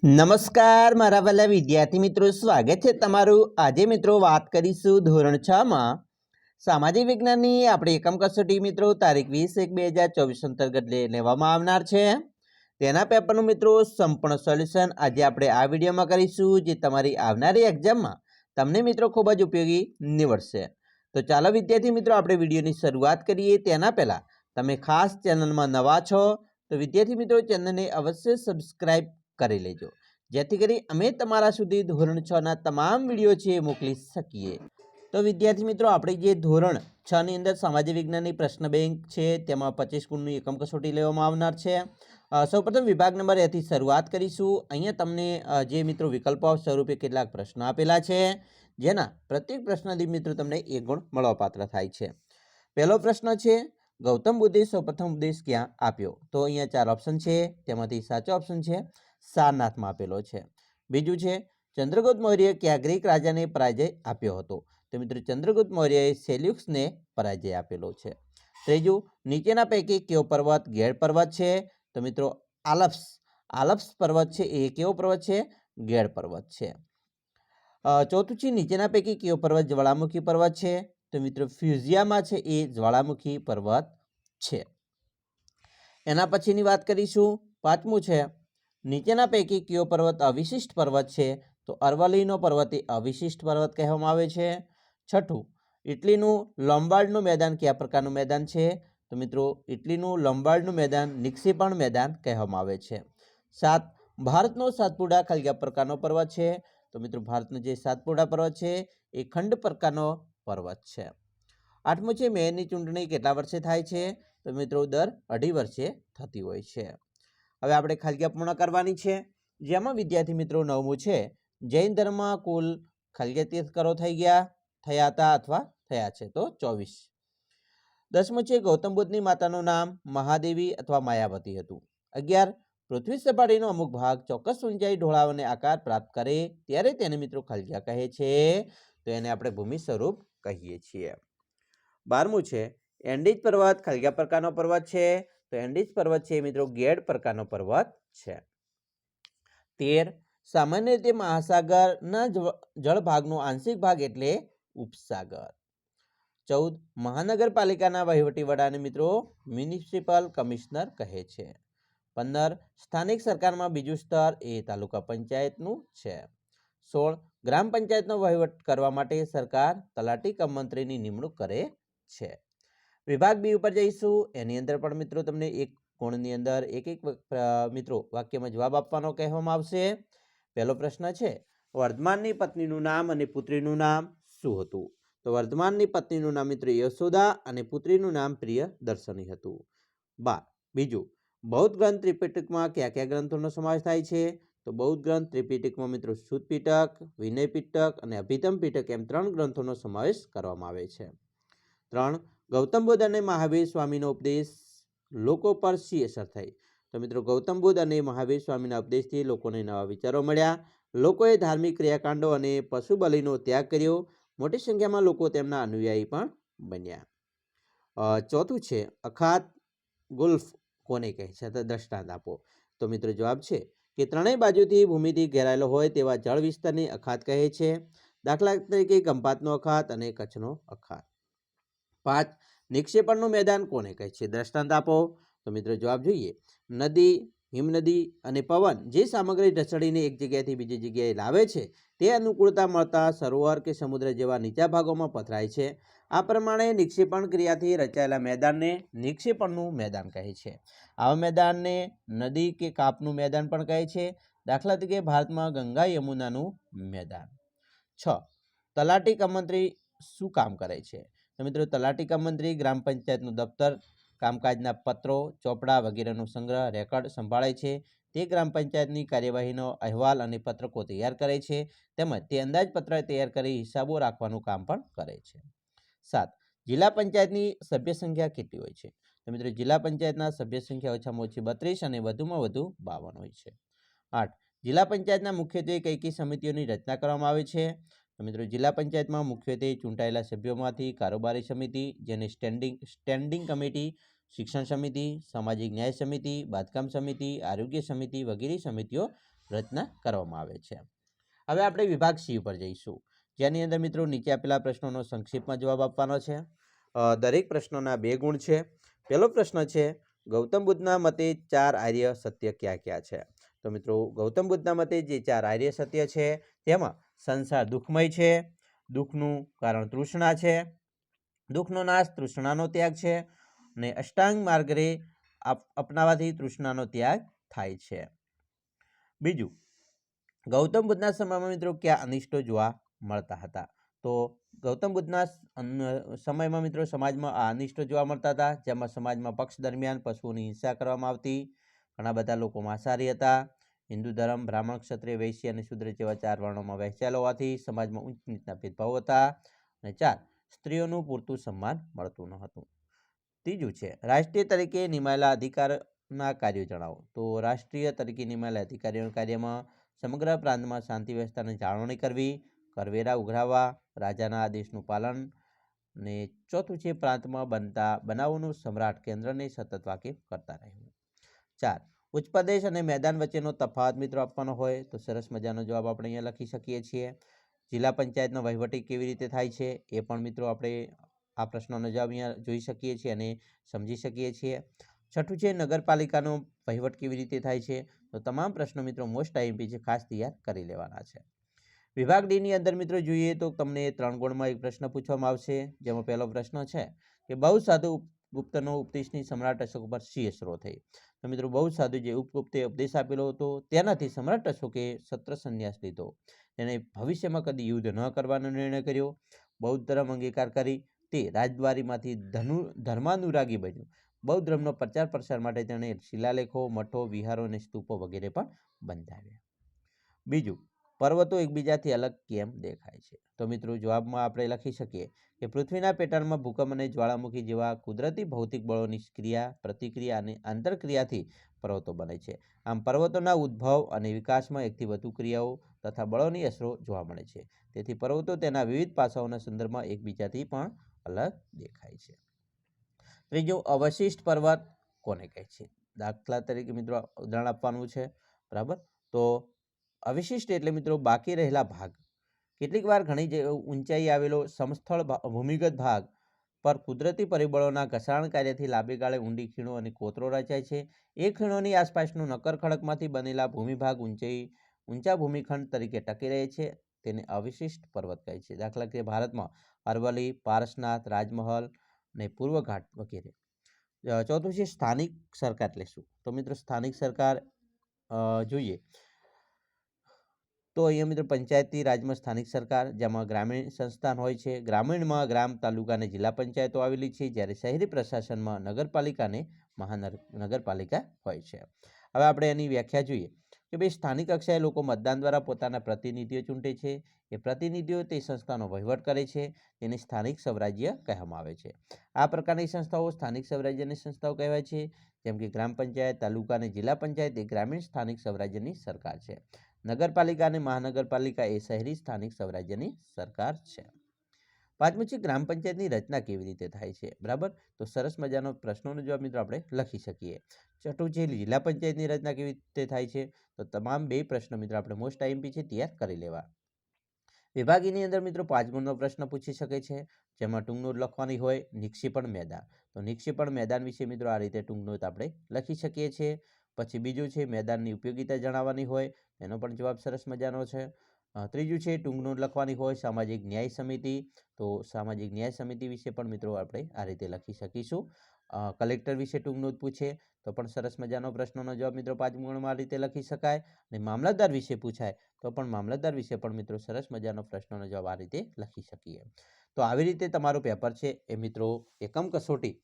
નમસ્કાર મારા વાલા વિદ્યાર્થી મિત્રો, સ્વાગત છે તમારું। આજે મિત્રો વાત કરીશું ધોરણ 6 માં સામાજિક વિજ્ઞાનની આપણે એકમ કસોટી મિત્રો તારીખ 20/1/2024 અંતર્ગત લેવામાં આવનાર છે। તેના પેપરનું મિત્રો સંપૂર્ણ સોલ્યુશન આજે આપણે આ વિડીયોમાં કરીશું, જે તમારી આવનારી એક્ઝામમાં તમને મિત્રો ખૂબ જ ઉપયોગી નીવડશે। તો ચાલો વિદ્યાર્થી મિત્રો આપણે વિડીયોની શરૂઆત કરીએ। તેના પહેલા તમે ખાસ ચેનલમાં નવા છો તો વિદ્યાર્થી મિત્રો ચેનલને અવશ્ય સબસ્ક્રાઇબ કરી લેજો, જેથી કરી અમે તમારા સુધી ધોરણ 6 ના તમામ વિડીયો છે મોકલી શકીએ। તો વિદ્યાર્થી મિત્રો આપણે જે ધોરણ 6 ની અંદર સામાજિક વિજ્ઞાનની પ્રશ્ન બેંક છે તેમાં 25 ગુણની એકમ કસોટી લેવામાં આવનાર છે। સૌપ્રથમ વિભાગ નંબર 2 થી શરૂઆત કરીશું। અહીંયા તમને જે મિત્રો વિકલ્પો સ્વરૂપે કેટલાક પ્રશ્ન આપેલા છે, જેના પ્રત્યેક પ્રશ્નથી મિત્રો તમને 1 ગુણ મળવાપાત્ર થાય છે। પહેલો પ્રશ્ન છે, ગૌતમ બુદ્ધે સૌપ્રથમ ઉપદેશ ક્યાં આપ્યો? તો અહીંયા 4 ઓપ્શન છે, તેમાંથી સાચો ઓપ્શન છે સારનાથમાં આપેલો છે। બીજું છે, ચંદ્રગુપ્ત મૌર્ય કયા ગ્રીક રાજાને પરાજય આપ્યો હતો? તો મિત્રો ચંદ્રગુપ્ત મૌર્યએ સેલ્યુકસને પરાજય આપેલો છે। ત્રીજું, નીચેના પૈકી કયો પર્વત ગેડ પર્વત છે? તો મિત્રો આલ્પ્સ પર્વત છે એ કેવો પર્વત છે? ગેડ પર્વત છે। ચોથું છે, નીચેના પૈકી કયો પર્વત જ્વાળામુખી પર્વત છે? તો મિત્રો ફ્યુઝિયામાં છે એ જ્વાળામુખી પર્વત છે। એના પછીની વાત કરીશું। પાંચમું છે, નીચેના પૈકી કયો પર્વત અવિશિષ્ટ પર્વત છે? તો અરવલ્લીનો પર્વત એ અવિશિષ્ટ પર્વત કહેવામાં આવે છે। છઠ્ઠું, ઇટલીનું લોમ્બાર્ડનું મેદાન કયા પ્રકારનું મેદાન છે? તો મિત્રો ઇટલીનું લોમ્બાર્ડનું મેદાન નિક્ષેપણ મેદાન કહેવામાં આવે છે। 7, ભારતનો સાતપુડા ખાલ કયા પ્રકારનો પર્વત છે? તો મિત્રો ભારતનો જે સાતપુડા પર્વત છે એ ખંડ પ્રકારનો પર્વત છે। 8મું છે, મેયરની ચૂંટણી કેટલા વર્ષે થાય છે? તો મિત્રો દર 2.5 વર્ષે થતી હોય છે। હવે આપણે ખાલી પૂર્ણ કરવાની છે, જેમાં વિદ્યાર્થી મિત્રો 9મું છે, જૈન ધર્મમાં કુલ ખાલી તીર્થંકરો થયા હતા અથવા થયા છે? તો 24। 10મું છે, ગૌતમ બુદ્ધની માતાનું નામ મહાદેવી અથવા માયાવતી હતું। 11, પૃથ્વી સપાટીનો અમુક ભાગ ચોક્કસ ઊંચાઈ ઢોળાવને આકાર પ્રાપ્ત કરે ત્યારે તેને મિત્રો ખાલી કહે છે? તો એને આપણે ભૂમિ સ્વરૂપ કહીએ છીએ। 12મું છે, એન્ડીઝ પર્વત ખાલી પ્રકારનો પર્વત છે? તો એન્ડીઝ પર્વત છે મિત્રો ગેડ પ્રકારનો પર્વત છે। 13, સામાન્ય રીતે મહાસાગરના જળભાગનો આંશિક ભાગ એટલે ઉપસાગર। 14, મહાનગરપાલિકાના વહીવટી વડાને મિત્રો મ્યુનિસિપલ કમિશનર કહે છે। 15, સ્થાનિક સરકારમાં બીજું સ્તર એ તાલુકા પંચાયતનું છે। 16, ગ્રામ પંચાયતનો વહીવટ કરવા માટે સરકાર તલાટી કમ મંત્રીની નિમણૂક કરે છે। વિભાગ બી ઉપર જઈશું। એની અંદર પણ મિત્રો તમને એક ગુણની અંદર એક મિત્રો વાક્યમાં જવાબ આપવાનો કહેવામાં આવશે। પહેલો પ્રશ્ન છે, વર્ધમાનની પત્નીનું નામ અને પુત્રીનું નામ શું હતું? તો વર્ધમાનની પત્નીનું નામ મિત્રો યશોદા અને પુત્રીનું નામ પ્રિયદર્શની હતું। બીજું, બૌદ્ધ ગ્રંથ ત્રિપિટકમાં કયા કયા ગ્રંથોનો સમાવેશ થાય છે? તો બૌદ્ધ ગ્રંથ ત્રિપિટકમાં મિત્રો સુત્ત પિટક, વિનય પિટક અને અભિધમ પિટક એમ 3 ગ્રંથોનો સમાવેશ કરવામાં આવે છે। 3, ગૌતમ બુદ્ધ અને મહાવીર સ્વામીનો ઉપદેશ લોકો પર શી અસર થઈ? તો મિત્રો ગૌતમ બુદ્ધ અને મહાવીર સ્વામીના ઉપદેશથી લોકોને નવા વિચારો મળ્યા, લોકોએ ધાર્મિક ક્રિયાકાંડો અને પશુ બલિનો ત્યાગ કર્યો, મોટી સંખ્યામાં લોકો તેમના અનુયાયી પણ બન્યા। ચોથું છે, અખાત ગુલ્ફ કોને કહે છે? તો દ્રષ્ટાંત આપો। તો મિત્રો જવાબ છે કે ત્રણેય બાજુથી ભૂમિથી ઘેરાયેલો હોય તેવા જળ વિસ્તારને અખાત કહે છે, દાખલા તરીકે ગંપાતનો અખાત અને કચ્છનો અખાત। 5, નિક્ષેપણનું મેદાન કોને કહે છે? દ્રષ્ટાંત આપો। તો મિત્રો જવાબ જોઈએ, નદી, હિમનદી અને પવન જે સામગ્રી ઢસડીને એક જગ્યાએથી બીજી જગ્યાએ લાવે છે તે અનુકૂળતા મળતા સરોવર કે સમુદ્ર જેવા નીચા ભાગોમાં પથરાય છે। આ પ્રમાણે નિક્ષેપણ ક્રિયાથી રચાયેલા મેદાનને નિક્ષેપણનું મેદાન કહે છે। આવા મેદાનને નદી કે કાપનું મેદાન પણ કહે છે, દાખલા તરીકે ભારતમાં ગંગા યમુનાનું મેદાન। 6, તલાટી કમ મંત્રી શું કામ કરે છે? તો મિત્રો તલાટી કમ મંત્રી ગ્રામ પંચાયતનું દફતર, કામકાજના પત્રો, ચોપડા વગેરેનો સંગ્રહ રેકોર્ડ સંભાળે છે, તે ગ્રામ પંચાયતની કાર્યવાહીનો અહેવાલ અને પત્રકો તૈયાર કરે છે, તેમજ તે અંદાજપત્ર તૈયાર કરી હિસાબો રાખવાનું કામ પણ કરે છે। 7, જિલ્લા પંચાયતની સભ્ય સંખ્યા કેટલી હોય છે? તો મિત્રો જિલ્લા પંચાયતના સભ્ય સંખ્યા ઓછામાં ઓછી 32 અને વધુમાં વધુ 52 હોય છે। 8, જિલ્લા પંચાયતના મુખ્યત્વે કઈ કઈ સમિતિઓની રચના કરવામાં આવે છે? તો મિત્રો જિલ્લા પંચાયતમાં મુખ્યત્વે ચૂંટાયેલા સભ્યોમાંથી કારોબારી સમિતિ, જેને સ્ટેન્ડિંગ કમિટી, શિક્ષણ સમિતિ, સામાજિક ન્યાય સમિતિ, બાંધકામ સમિતિ, આરોગ્ય સમિતિ વગેરે સમિતિઓ રચના કરવામાં આવે છે. હવે આપણે વિભાગ સી ઉપર જઈશું, જેની અંદર મિત્રો નીચે આપેલા પ્રશ્નોનો સંક્ષિપ્તમાં જવાબ આપવાનો છે. દરેક પ્રશ્નોના 2 ગુણ છે. પહેલો પ્રશ્ન છે, ગૌતમ બુદ્ધના મતે 4 આર્ય સત્ય કયા કયા છે? તો મિત્રો ગૌતમ બુદ્ધના મતે જે 4 આર્ય સત્ય છે તેમાં સંસાર દુઃખમય છે, દુઃખનું કારણ તૃષ્ણા છે, દુઃખનો નાશ તૃષ્ણાનો ત્યાગ છે, અને અષ્ટાંગ માર્ગે અપનાવવાથી તૃષ્ણાનો ત્યાગ થાય છે. બીજું, ગૌતમ બુદ્ધના સમયમાં મિત્રો કયા અનિષ્ટો જોવા મળતા હતા? તો ગૌતમ બુદ્ધના સમયમાં મિત્રો સમાજમાં આ અનિષ્ટો જોવા મળતા હતા, જેમાં સમાજમાં પક્ષ દરમિયાન પશુઓની હિંસા કરવામાં આવતી, ઘણા બધા લોકો માંસાહારી હતા, હિન્દુ ધર્મ બ્રાહ્મણ, ક્ષત્રિય, વૈશ્ય અને શૂદ્ર જેવા 4 વર્ણોમાં વહેંચાયેલો હોવાથી સમાજમાં ઊંચ નીચના ભેદભાવ હતા, અને 4 સ્ત્રીઓનું પૂરતું સન્માન મળતું ન હતું. ત્રીજું છે, રાષ્ટ્રીય તરીકે નિમાયેલા અધિકારના કાર્યો જણાવો. તો રાષ્ટ્રીય તરીકે નિમાયેલા અધિકારીઓના કાર્યમાં સમગ્ર પ્રાંતમાં શાંતિ વ્યવસ્થાની જાળવણી કરવી, કરવેરા ઉઘરાવવા, રાજાના આદેશનું પાલન, અને ચોથું છે, પ્રાંતમાં બનતા બનાવોનું સમ્રાટ કેન્દ્રને સતત વાકેફ કરતા રહેવું. 4 ઉચ્ચ પ્રદેશ અને મેદાન વચ્ચેનો તફાવત મિત્રો આપવાનો હોય તો સરસ મજાનો જવાબ આપણે અહીંયા લખી શકીએ છીએ. જિલ્લા પંચાયતનો વહીવટી કેવી રીતે થાય છે એ પણ મિત્રો આપણે આ પ્રશ્નોનો જવાબ અહીંયા જોઈ શકીએ છીએ અને સમજી શકીએ છીએ. છઠ્ઠું છે, નગરપાલિકાનો વહીવટ કેવી રીતે થાય છે? તો તમામ પ્રશ્નો મિત્રો મોસ્ટ આઈએમપી છે, ખાસ તૈયાર કરી લેવાના છે. વિભાગ ડી ની અંદર મિત્રો જોઈએ તો તમને 3 ગુણમાં એક પ્રશ્ન પૂછવામાં આવશે, જેમાં પહેલો પ્રશ્ન છે કે બહુ સાધુ ગુપ્તનો ઉપદેશની સમ્રાટ અશોક પર શી અસરો થઈ? તો મિત્રો બહુ સાધુ જે ઉપગુપ્તે ઉપદેશ આપેલો હતો તેનાથી સમ્રાટ અશોકે સત્ર સંન્યાસ લીધો, તેને ભવિષ્યમાં કદી યુદ્ધ ન કરવાનો નિર્ણય કર્યો, બૌદ્ધ ધર્મ અંગીકાર કરી, તે રાજદ્વારીમાંથી ધર્માનુરાગી બન્યો, બૌદ્ધ ધર્મનો પ્રચાર પ્રસાર માટે તેણે શિલાલેખો, મઠો, વિહારો અને સ્તૂપો વગેરે પણ બંધાવ્યા. બીજું, પર્વતો એકબીજાથી અલગ કેમ દેખાય છે? તો મિત્રો જવાબમાં આપણે લખી શકીએ કે પૃથ્વીના પેટાળમાં ભૂકંપ અને જ્વાળામુખી જેવા કુદરતી ભૌતિક બળોની ક્રિયા, પ્રતિક્રિયા અને આંતરક્રિયાથી પર્વતો બને છે. આમ પર્વતોના ઉદ્ભવ અને વિકાસમાં એકથી વધુ ક્રિયાઓ તથા બળોની અસરો જોવા મળે છે. તેથી પર્વતો તેના વિવિધ પાસાઓના સંદર્ભમાં એકબીજાથી પણ અલગ દેખાય છે. ત્રીજું, અવશિષ્ટ પર્વત કોને કહે છે? દાખલા તરીકે મિત્રો ઉદાહરણ આપવાનું છે, બરાબર? તો અવશિષ્ટ એટલે મિત્રો બાકી રહેલા ભાગ. કેટલીક વાર ઘણી ઊંચાઈ આવેલો સમસ્થળ ભૂમિગત ભાગ પર કુદરતી પરિબળોના ઘસાણ કાર્યથી લાંબી ગાળે ઊંડી ખીણો અને કોતરો રચાય છે. એ ખીણોની આસપાસનું નક્કર ખડકમાંથી બનેલા ભૂમિભાગ ઊંચા ભૂમિખંડ તરીકે ટકી રહે છે. તેને અવશિષ્ટ પર્વત કહે છે. દાખલા તરીકે ભારતમાં અરવલ્લી, પારસનાથ, રાજમહલ અને પૂર્વ ઘાટ વગેરે. ચોથું છે, સ્થાનિક સરકાર એટલે શું? તો મિત્રો સ્થાનિક સરકાર જોઈએ તો અહીંયા મિત્રો પંચાયતી રાજમાં સ્થાનિક સરકાર, જેમાં ગ્રામીણ સંસ્થાન હોય છે. ગ્રામીણમાં ગ્રામ, તાલુકા અને જિલ્લા પંચાયતો આવેલી છે, જ્યારે શહેરી પ્રશાસનમાં નગરપાલિકા અને મહાનગરપાલિકા હોય છે. હવે આપણે એની વ્યાખ્યા જોઈએ કે ભાઈ સ્થાનિક કક્ષાએ લોકો મતદાન દ્વારા પોતાના પ્રતિનિધિઓ ચૂંટે છે. એ પ્રતિનિધિઓ તે સંસ્થાનો વહીવટ કરે છે, તેને સ્થાનિક સ્વરાજ્ય કહેવામાં આવે છે. આ પ્રકારની સંસ્થાઓ સ્થાનિક સ્વરાજ્યની સંસ્થાઓ કહેવાય છે. જેમ કે ગ્રામ પંચાયત, તાલુકા અને જિલ્લા પંચાયત એ ગ્રામીણ સ્થાનિક સ્વરાજ્યની સરકાર છે. નગરપાલિકા અને મહાનગરપાલિકા એ શહેરી સ્થાનિક સ્વરાજ્યની સરકાર છે. પાંચમું છે, ગ્રામ પંચાયતની રચના કેવી રીતે થાય છે? બરાબર, તો સરસ મજાનો પ્રશ્નોનો જવાબ મિત્રો આપણે લખી શકીએ. છઠ્ઠું છે, જિલ્લા પંચાયતની રચના કેવી રીતે થાય છે? તો તમામ 2 પ્રશ્નો મિત્રો આપણે મોસ્ટ આઈએમપી છે, તૈયાર કરી લેવા. વિભાગીની અંદર મિત્રો 5 ગુણનો પ્રશ્ન પૂછી શકે છે, જેમાં ટૂંક નોંધ લખવાની હોય. નિક્ષેપણ મેદાન, તો નિક્ષેપણ મેદાન વિશે મિત્રો આ રીતે ટૂંક નોંધ આપણે લખી શકીએ છીએ. પછી બીજું છે, મેદાનની ઉપયોગિતા જણાવવાની હોય, એનો પણ જવાબ સરસ મજાનો છે. ત્રીજું છે, ટૂંક નોંધ લખવાની હોય સામાજિક ન્યાય સમિતિ, તો સામાજિક ન્યાય સમિતિ વિશે પણ મિત્રો આપણે આ રીતે લખી શકીશું. કલેક્ટર વિશે ટૂંક નોંધ પૂછે તો પણ સરસ મજાનો પ્રશ્નનો જવાબ મિત્રો 5 ગુણમાં આ રીતે લખી શકાય. અને મામલતદાર વિશે પૂછાય તો પણ મામલતદાર વિશે પણ મિત્રો સરસ મજાનો પ્રશ્નનો જવાબ આ રીતે લખી શકીએ. તો આવી રીતે તમારું પેપર છે એ મિત્રો એકમ કસોટી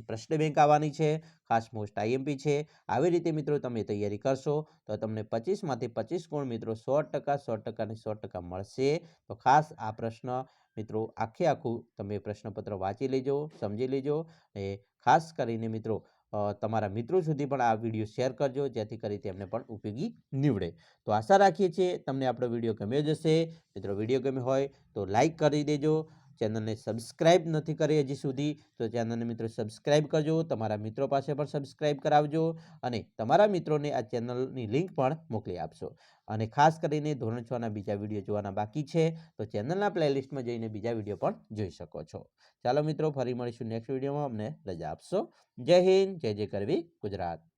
પ્રશ્ન બેંક આવવાની છે, ખાસ મોસ્ટ આઈએમપી છે. આવી રીતે મિત્રો તમે તૈયારી કરશો તો તમને 25માંથી 25 ગુણ મિત્રો 100% ને 100% મળશે. તો ખાસ આ પ્રશ્ન મિત્રો આખું તમે પ્રશ્નપત્ર વાંચી લેજો, સમજી લેજો. અને ખાસ કરીને મિત્રો તમારા મિત્રો સુધી પણ આ વિડીયો શેર કરજો, જેથી કરી તેમને પણ ઉપયોગી નીવડે. તો આશા રાખીએ છીએ તમને આપણો વિડીયો ગમ્યો જ હશે. મિત્રો વિડીયો ગમ્યો હોય તો લાઈક કરી દેજો, ચેનલને સબસ્ક્રાઈબ નથી કરી હજી સુધી તો ચેનલને મિત્રો સબસ્ક્રાઈબ કરજો, તમારા મિત્રો પાસે પણ સબસ્ક્રાઈબ કરાવજો અને તમારા મિત્રોને આ ચેનલની લિંક પણ મોકલી આપશો. અને ખાસ કરીને ધોરણ 6ના બીજા વિડીયો જોવાના બાકી છે તો ચેનલના પ્લેલિસ્ટમાં જઈને બીજા વિડીયો પણ જોઈ શકો છો. ચાલો મિત્રો, ફરી મળીશું નેક્સ્ટ વિડીયોમાં. અમને રજા આપશો. જય હિન્દ, જય જય ગરવી ગુજરાત.